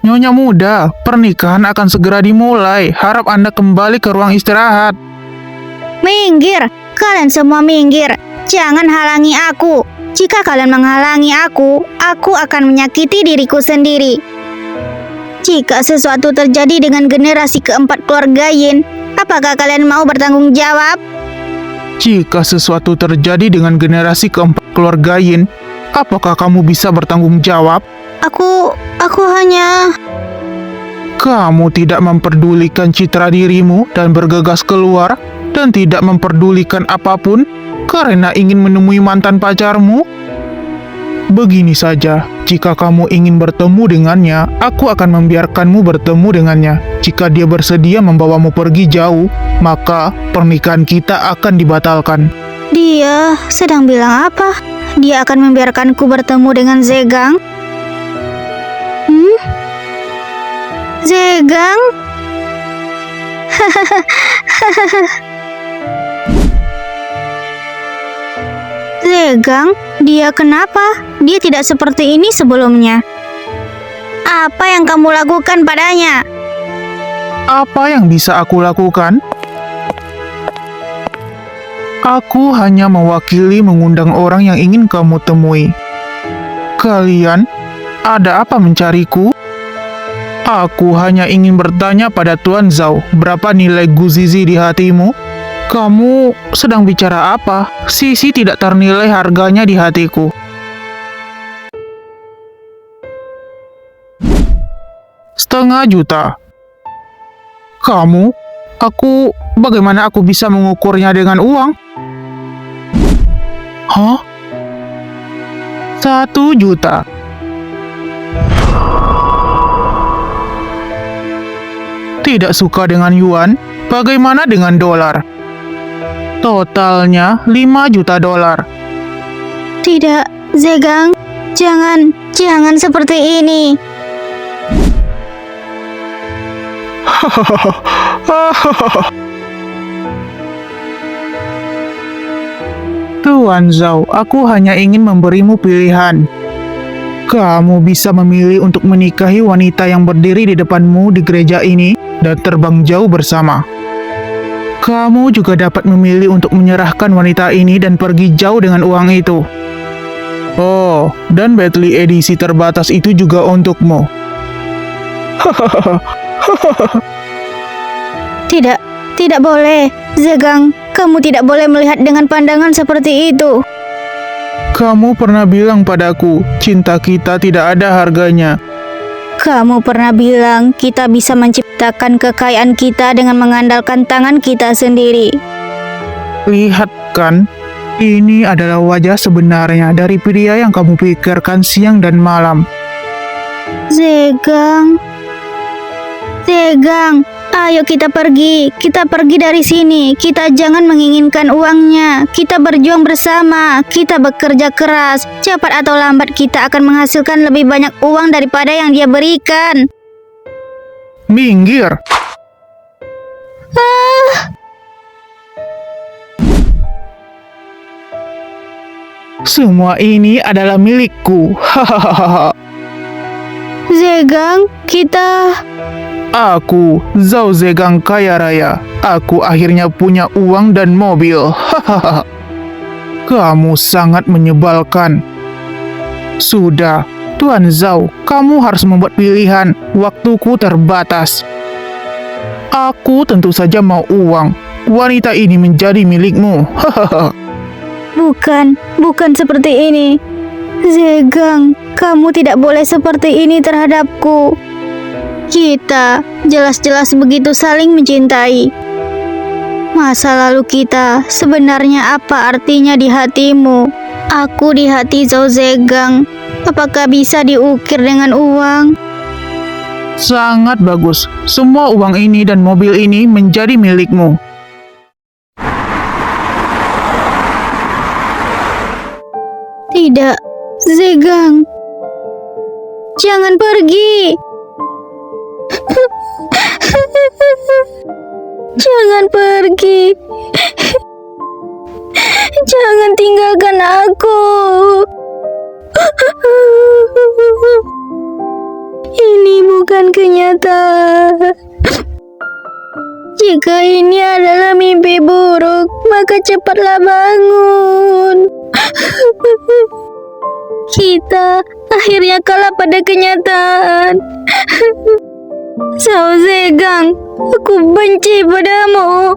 Nyonya muda, pernikahan akan segera dimulai. Harap Anda kembali ke ruang istirahat. Minggir, kalian semua minggir. Jangan halangi aku. Jika kalian menghalangi aku akan menyakiti diriku sendiri. Jika sesuatu terjadi dengan generasi keempat keluarga Yin, apakah kalian mau bertanggung jawab? Jika sesuatu terjadi dengan generasi keempat keluarga Yin, apakah kamu bisa bertanggung jawab? Aku hanya... Kamu tidak memperdulikan citra dirimu dan bergegas keluar dan tidak memperdulikan apapun karena ingin menemui mantan pacarmu? Begini saja, jika kamu ingin bertemu dengannya, aku akan membiarkanmu bertemu dengannya. Jika dia bersedia membawamu pergi jauh, maka pernikahan kita akan dibatalkan. Dia sedang bilang apa? Dia akan membiarkanku bertemu dengan Zegang? Zegang? Zegang? Dia kenapa? Dia tidak seperti ini sebelumnya. Apa yang kamu lakukan padanya? Apa yang bisa aku lakukan? Aku hanya mewakili mengundang orang yang ingin kamu temui. Kalian, ada apa mencariku? Aku hanya ingin bertanya pada Tuan Zhao, berapa nilai Guzizi di hatimu? Kamu sedang bicara apa? Sisi tidak ternilai harganya di hatiku. Setengah juta. Kamu? Bagaimana aku bisa mengukurnya dengan uang? Hah? 1 juta. Tidak suka dengan yuan, bagaimana dengan dolar? Totalnya 5 juta dolar. Tidak, Zegang. Jangan seperti ini. Tuan Zhao, aku hanya ingin memberimu pilihan. Kamu bisa memilih untuk menikahi wanita yang berdiri di depanmu di gereja ini dan terbang jauh bersama. Kamu juga dapat memilih untuk menyerahkan wanita ini dan pergi jauh dengan uang itu. Oh, dan Bentley edisi terbatas itu juga untukmu. Tidak boleh. Zegang, kamu tidak boleh melihat dengan pandangan seperti itu. Kamu pernah bilang padaku, cinta kita tidak ada harganya. Kamu pernah bilang kita bisa menciptakan kekayaan kita dengan mengandalkan tangan kita sendiri. Lihat kan, ini adalah wajah sebenarnya dari pria yang kamu pikirkan siang dan malam. Zegang, ayo kita pergi dari sini. Kita jangan menginginkan uangnya. Kita berjuang bersama, kita bekerja keras. Cepat atau lambat kita akan menghasilkan lebih banyak uang daripada yang dia berikan. Minggir! Semua ini adalah milikku. Hahaha. Zegang, kita... Aku, Zhao Zegang kaya raya. Aku akhirnya punya uang dan mobil. Hahaha. Kamu sangat menyebalkan. Sudah, Tuan Zhao, kamu harus membuat pilihan. Waktuku terbatas. Aku tentu saja mau uang. Wanita ini menjadi milikmu. Hahaha. Bukan seperti ini. Zegang, kamu tidak boleh seperti ini terhadapku. Kita jelas-jelas begitu saling mencintai. Masa lalu kita sebenarnya apa artinya di hatimu? Aku di hati Zhao Zegang. Apakah bisa diukir dengan uang? Sangat bagus. Semua uang ini dan mobil ini menjadi milikmu. Zegang, jangan pergi. Jangan pergi. Jangan tinggalkan aku. Ini bukan kenyataan. Jika ini adalah mimpi buruk, maka cepatlah bangun. Kita akhirnya kalah pada kenyataan. Zhao Zegang, aku benci padamu.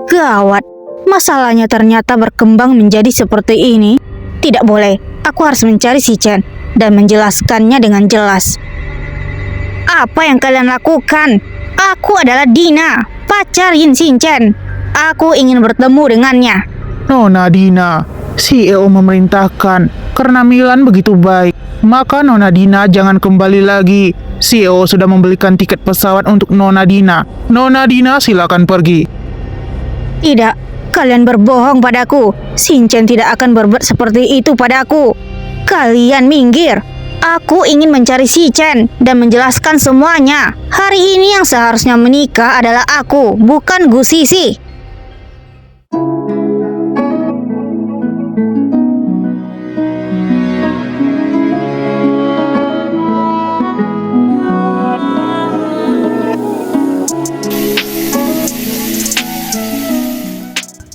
Gawat, masalahnya ternyata berkembang menjadi seperti ini. Tidak boleh, aku harus mencari si Chen dan menjelaskannya dengan jelas. Apa yang kalian lakukan? Aku adalah Dina, pacar Yin Xinchen. Aku ingin bertemu dengannya. Nona Dina, CEO memerintahkan. Karena Milan begitu baik, maka Nona Dina jangan kembali lagi. CEO sudah membelikan tiket pesawat untuk Nona Dina. Nona Dina silakan pergi. Tidak, kalian berbohong padaku. Xinchen tidak akan berbuat seperti itu padaku. Kalian minggir. Aku ingin mencari si Chen dan menjelaskan semuanya. Hari ini yang seharusnya menikah adalah aku, bukan Gu Sisi.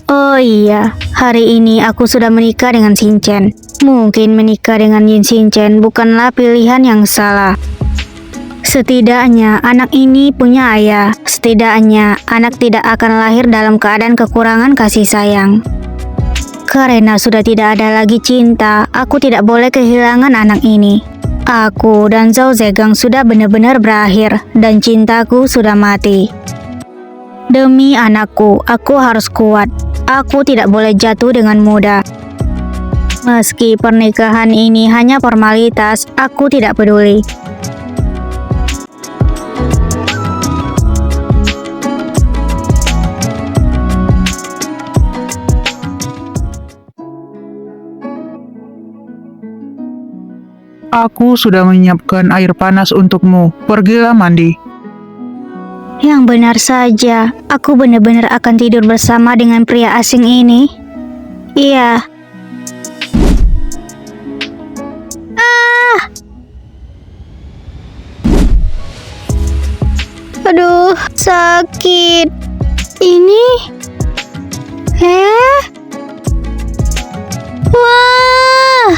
Oh iya, hari ini aku sudah menikah dengan Xinchen. Mungkin menikah dengan Yin Xinchen bukanlah pilihan yang salah. Setidaknya anak ini punya ayah. Setidaknya anak tidak akan lahir dalam keadaan kekurangan kasih sayang. Karena sudah tidak ada lagi cinta, aku tidak boleh kehilangan anak ini. Aku dan Zhao Zegang sudah benar-benar berakhir dan cintaku sudah mati. Demi anakku, aku harus kuat. Aku tidak boleh jatuh dengan mudah. Meski pernikahan ini hanya formalitas, aku tidak peduli. Aku sudah menyiapkan air panas untukmu. Pergilah mandi. Yang benar saja, aku benar-benar akan tidur bersama dengan pria asing ini. Iya. Aduh, sakit. Ini? Wah!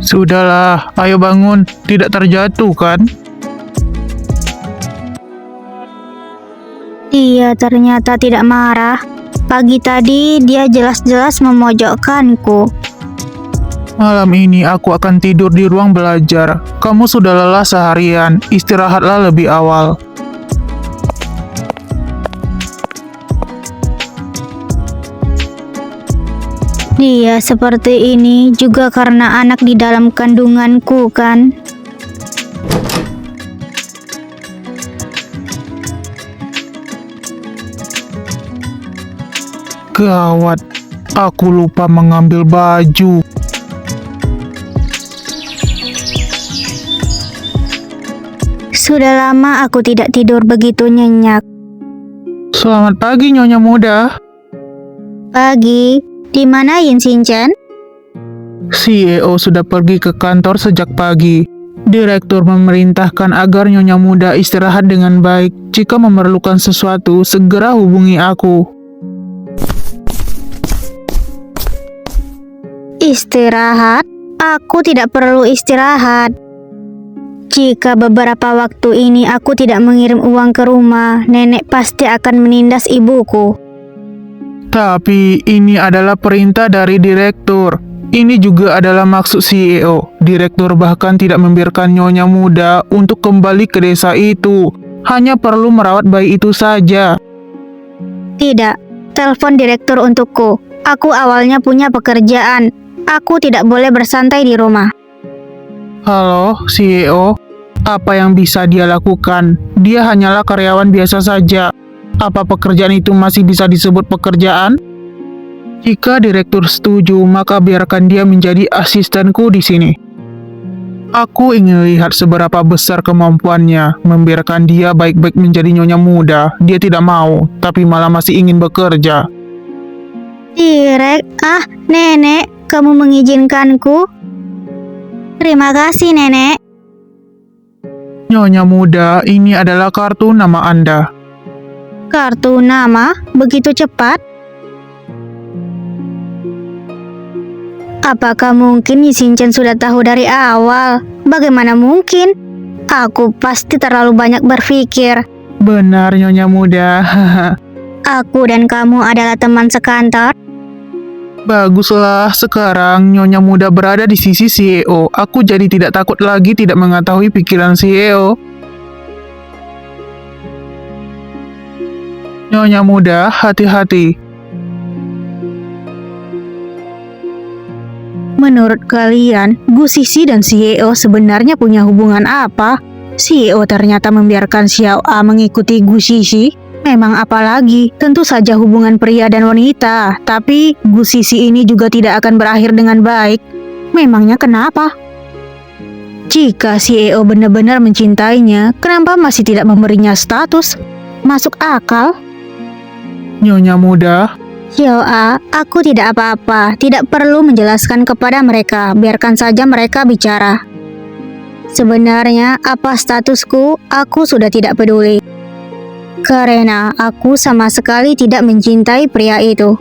Sudahlah, ayo bangun. Tidak terjatuh kan? Dia ternyata tidak marah. Pagi tadi dia jelas-jelas memojokkanku. Malam ini aku akan tidur di ruang belajar. Kamu sudah lelah seharian. Istirahatlah lebih awal. Dia seperti ini juga karena anak di dalam kandunganku, kan? Gawat, aku lupa mengambil baju. Sudah lama aku tidak tidur begitu nyenyak. Selamat pagi, Nyonya Muda. Pagi, di mana Yin Xinchen? CEO sudah pergi ke kantor sejak pagi. Direktur memerintahkan agar Nyonya Muda istirahat dengan baik. Jika memerlukan sesuatu, segera hubungi aku. Istirahat? Aku tidak perlu istirahat. Jika beberapa waktu ini aku tidak mengirim uang ke rumah, nenek pasti akan menindas ibuku. Tapi ini adalah perintah dari direktur. Ini juga adalah maksud CEO. Direktur bahkan tidak membiarkan Nyonya Muda untuk kembali ke desa itu. Hanya perlu merawat bayi itu saja. Tidak, telepon direktur untukku. Aku awalnya punya pekerjaan. Aku tidak boleh bersantai di rumah. Halo, CEO. Apa yang bisa dia lakukan? Dia hanyalah karyawan biasa saja. Apa pekerjaan itu masih bisa disebut pekerjaan? Jika direktur setuju, maka biarkan dia menjadi asistenku di sini. Aku ingin lihat seberapa besar kemampuannya. Membiarkan dia baik-baik menjadi nyonya muda. Dia tidak mau, tapi malah masih ingin bekerja. Nenek, kamu mengizinkanku? Terima kasih, Nenek. Nyonya muda, ini adalah kartu nama Anda. Kartu nama? Begitu cepat? Apakah mungkin Yisin-chan sudah tahu dari awal? Bagaimana mungkin? Aku pasti terlalu banyak berpikir. Benar, Nyonya muda. Aku dan kamu adalah teman sekantor. Baguslah, sekarang Nyonya muda berada di sisi CEO. Aku jadi tidak takut lagi tidak mengetahui pikiran CEO. Nyonya muda, hati-hati. Menurut kalian, Gu Sisi dan CEO sebenarnya punya hubungan apa? CEO ternyata membiarkan Xiao A mengikuti Gu Sisi. Memang apalagi, tentu saja hubungan pria dan wanita. Tapi Gu Sisi ini juga tidak akan berakhir dengan baik. Memangnya kenapa? Jika CEO benar-benar mencintainya, kenapa masih tidak memberinya status? Masuk akal? Nyonya muda, Xiao A, aku tidak apa-apa, tidak perlu menjelaskan kepada mereka, biarkan saja mereka bicara. Sebenarnya, apa statusku, aku sudah tidak peduli. Karena aku sama sekali tidak mencintai pria itu.